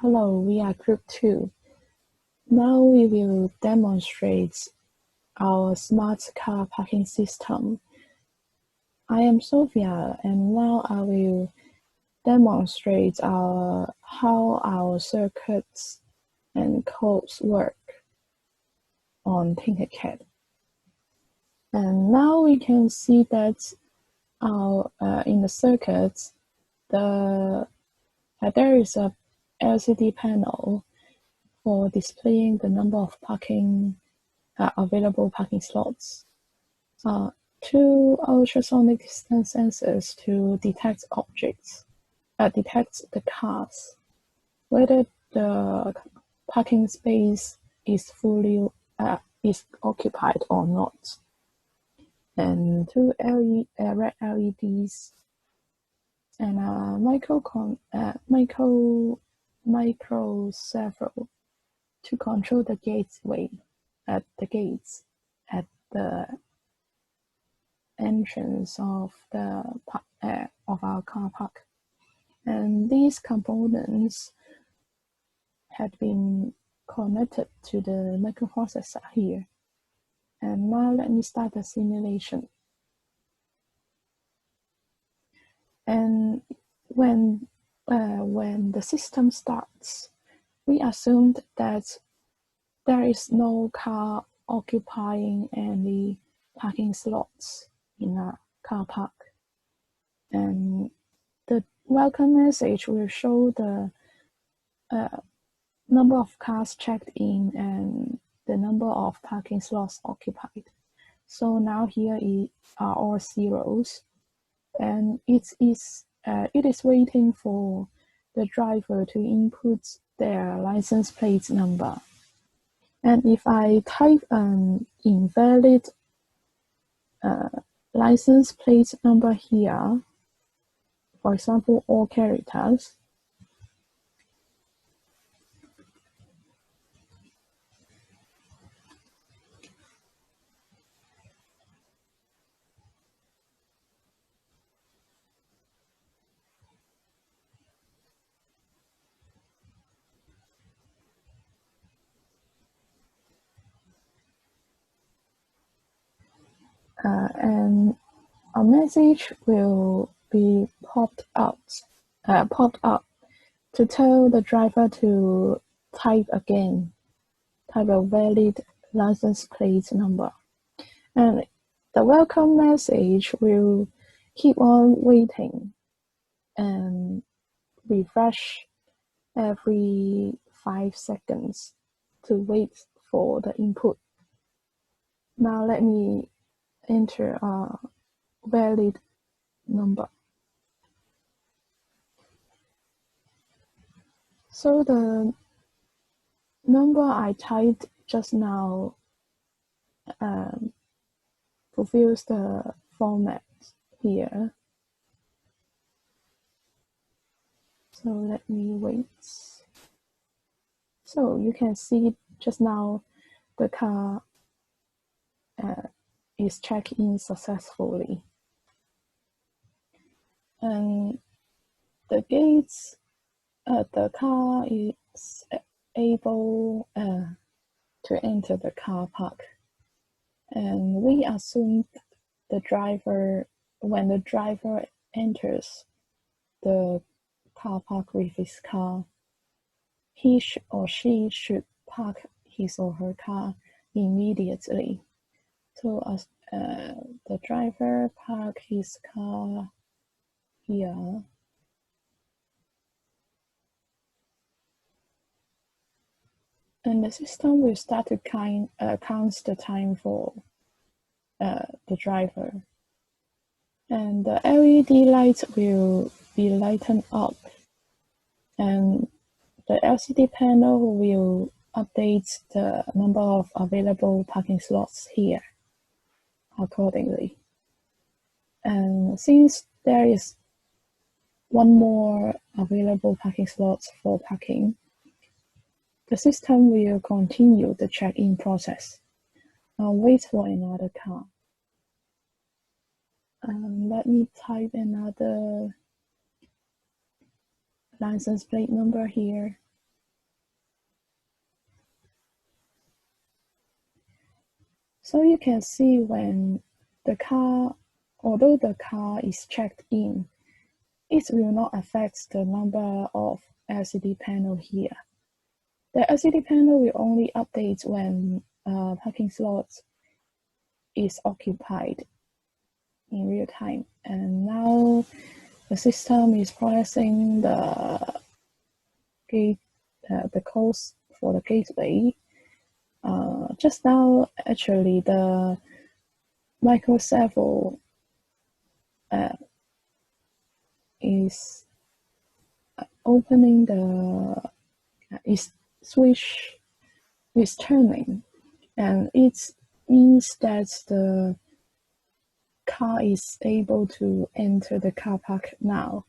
Hello, we are Group 2. Now we will demonstrate our smart car parking system. I am Sophia, and now I will demonstrate how our circuits and codes work on Tinkercad. And now we can see that in the circuits, there is a LCD panel for displaying the number of available parking slots. Two ultrasonic distance sensors to detect objects, detect the cars, whether the parking space is fully is occupied or not, and two red LEDs and a micro servo to control the gateway at the gates at the entrance of our car park. And these components had been connected to the microprocessor here. And now let me start the simulation. And when the system starts, we assumed that there is no car occupying any parking slots in a car park. And the welcome message will show the number of cars checked in and the number of parking slots occupied. So now here are all zeros, and it is waiting for the driver to input their license plate number. And if I type an invalid license plate number here, for example, all characters, and a message will be popped up to tell the driver to type a valid license plate number. And the welcome message will keep on waiting and refresh every 5 seconds to wait for the input. Now let me enter a valid number. So the number I typed just now fulfills the format here. So let me wait. So you can see just now the car is checked in successfully. And the gates, the car is able to enter the car park. And we assume when the driver enters the car park with his car, he or she should park his or her car immediately. So as the driver park his car here, and the system will start to count the time for the driver. And the LED lights will be lightened up, and the LCD panel will update the number of available parking slots here accordingly. And since there is one more available parking slots for parking, the system will continue the check-in process. I'll wait for another car. Let me type another license plate number here. So you can see when the car, although the car is checked in, it will not affect the number of LCD panel here. The LCD panel will only update when parking slot is occupied in real time. And now the system is processing the gate, the codes for the gateway. Just now, actually, the microservo is opening the is switch is turning, and it means that the car is able to enter the car park now.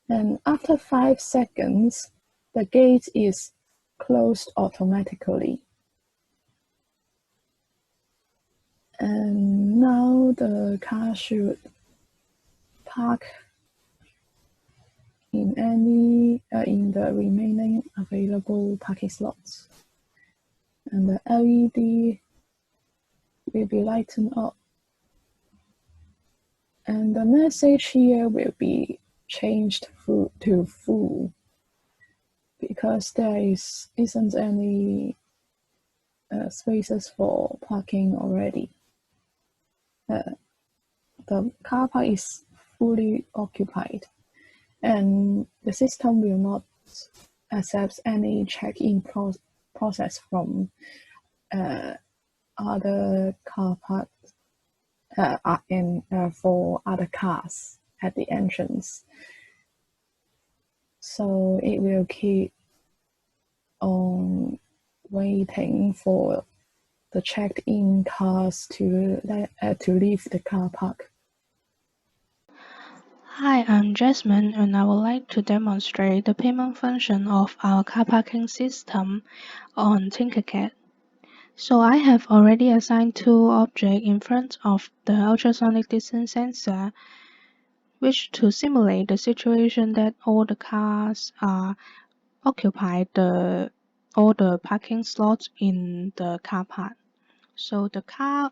And after 5 seconds, the gate is closed automatically. And now the car should park in the remaining available parking slots. And the LED will be lightened up. And the message here will be changed to full because there isn't any spaces for parking already. The car park is fully occupied, and the system will not accept any check-in process from other car parks for other cars at the entrance. So it will keep on waiting for the checked-in cars to leave the car park. Hi, I'm Jasmine, and I would like to demonstrate the payment function of our car parking system on Tinkercad. So I have already assigned two objects in front of the ultrasonic distance sensor, which to simulate the situation that all the cars are occupied all the parking slots in the car park. So the car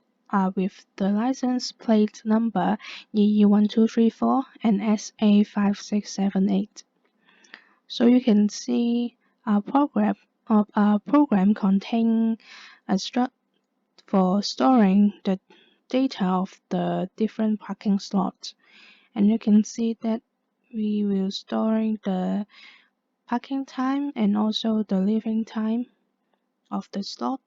with the license plate number EE1234 and SA5678. So you can see a program containing a struct for storing the data of the different parking slots. And you can see that we will storing the parking time and also the living time of the slot.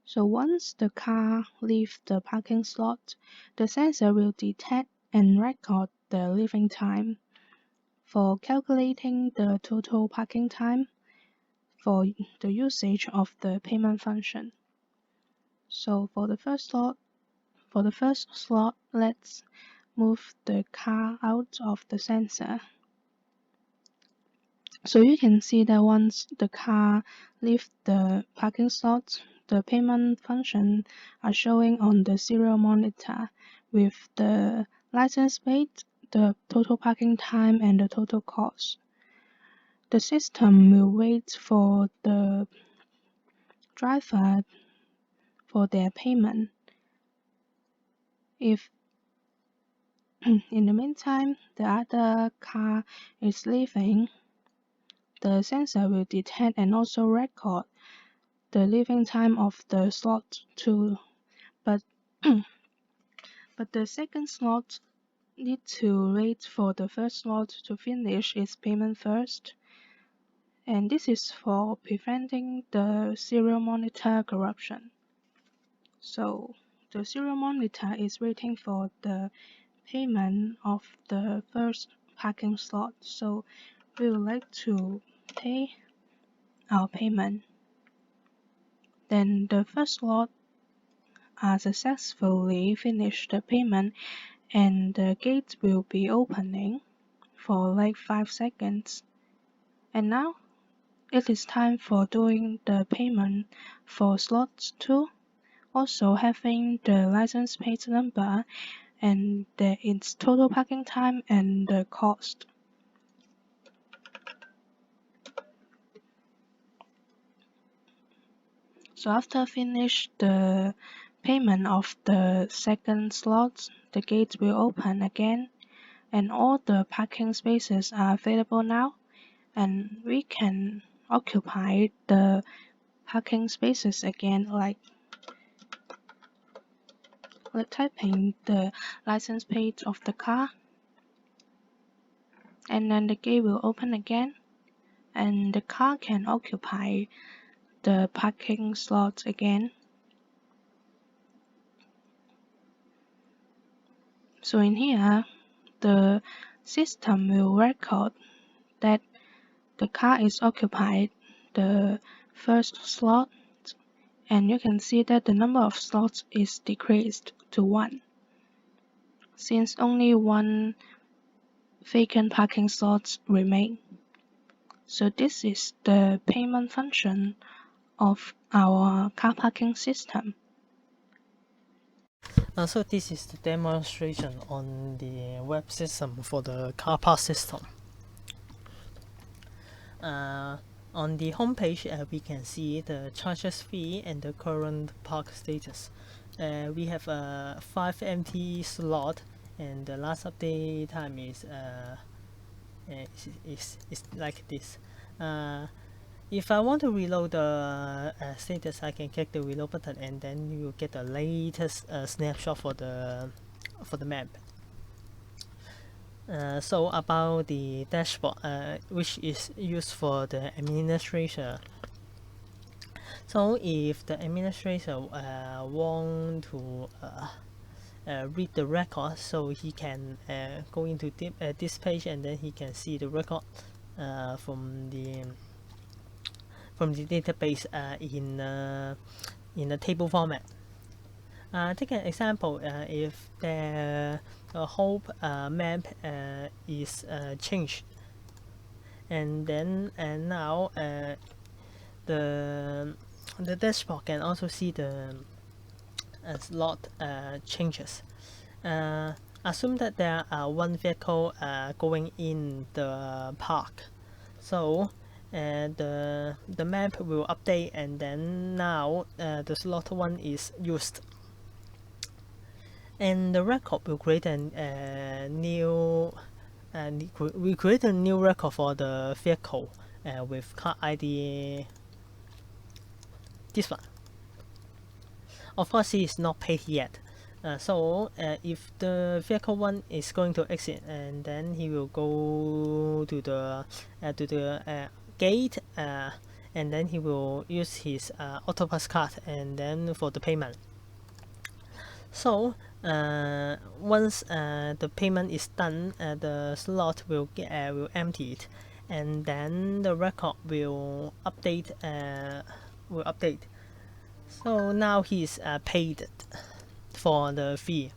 So once the car leaves the parking slot, the sensor will detect and record the living time for calculating the total parking time for the usage of the payment function. So for the first slot, let's move the car out of the sensor. So you can see that once the car leaves the parking slot, the payment function are showing on the serial monitor with the license plate, the total parking time, and the total cost. The system will wait for the driver for their payment. If in the meantime the other car is leaving, the sensor will detect and also record the living time of the slot too. But but the second slot need to wait for the first slot to finish its payment first. And this is for preventing the serial monitor corruption. So the serial monitor is waiting for the payment of the first parking slot. So we would like to pay our payment. Then the first slot successfully finished the payment and the gate will be opening for like 5 seconds. And now it is time for doing the payment for slot 2, also having the license plate number and its total parking time and the cost. So after finish the payment of the second slot, the gate will open again, and all the parking spaces are available now, and we can occupy the parking spaces again, like typing the license plate of the car, and then the gate will open again, and the car can occupy the parking slot again. So in here, the system will record that the car is occupied the first slot, and you can see that the number of slots is decreased to 1, since only 1 vacant parking slot remain. So this is the payment function of our car parking system. So this is the demonstration on the web system for the car park system. On the home page, we can see the charges fee and the current park status. We have 5 empty slot, and the last update time is like this. If I want to reload the status, I can click the reload button, and then you will get the latest snapshot for the map. So about the dashboard, which is used for the administrator. So if the administrator want to read the record, so he can go into this page, and then he can see the record from the database in a table format. Take an example. If the whole map is changed, and now the dashboard can also see the slot changes. Assume that there are 1 vehicle going in the park, so the map will update, and then now the slot 1 is used, and the record will create a new we create a new record for the vehicle with car ID, this one. Of course, he is not paid yet. So if the vehicle 1 is going to exit, and then he will go to the gate, and then he will use his Autopass card, and then for the payment. So once the payment is done, the slot will empty it, and then the record will update. So now he is paid for the fee.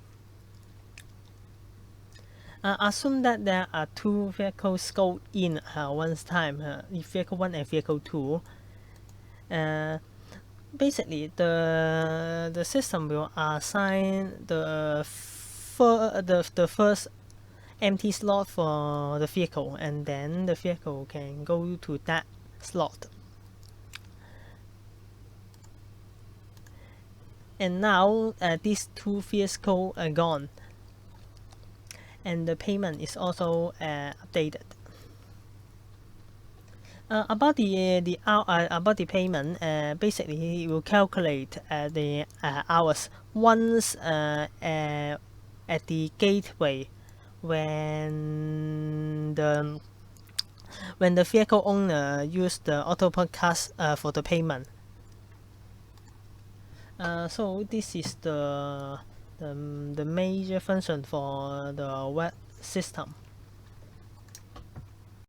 Assume that there are 2 vehicles go in one time, vehicle 1 and vehicle 2. Basically, the system will assign the first empty slot for the vehicle, and then the vehicle can go to that slot. And now these 2 vehicles are gone, and the payment is also updated. About the payment, basically it will calculate the hours once at the gateway when the vehicle owner use the Autopass card for the payment. So this is the major function for the web system.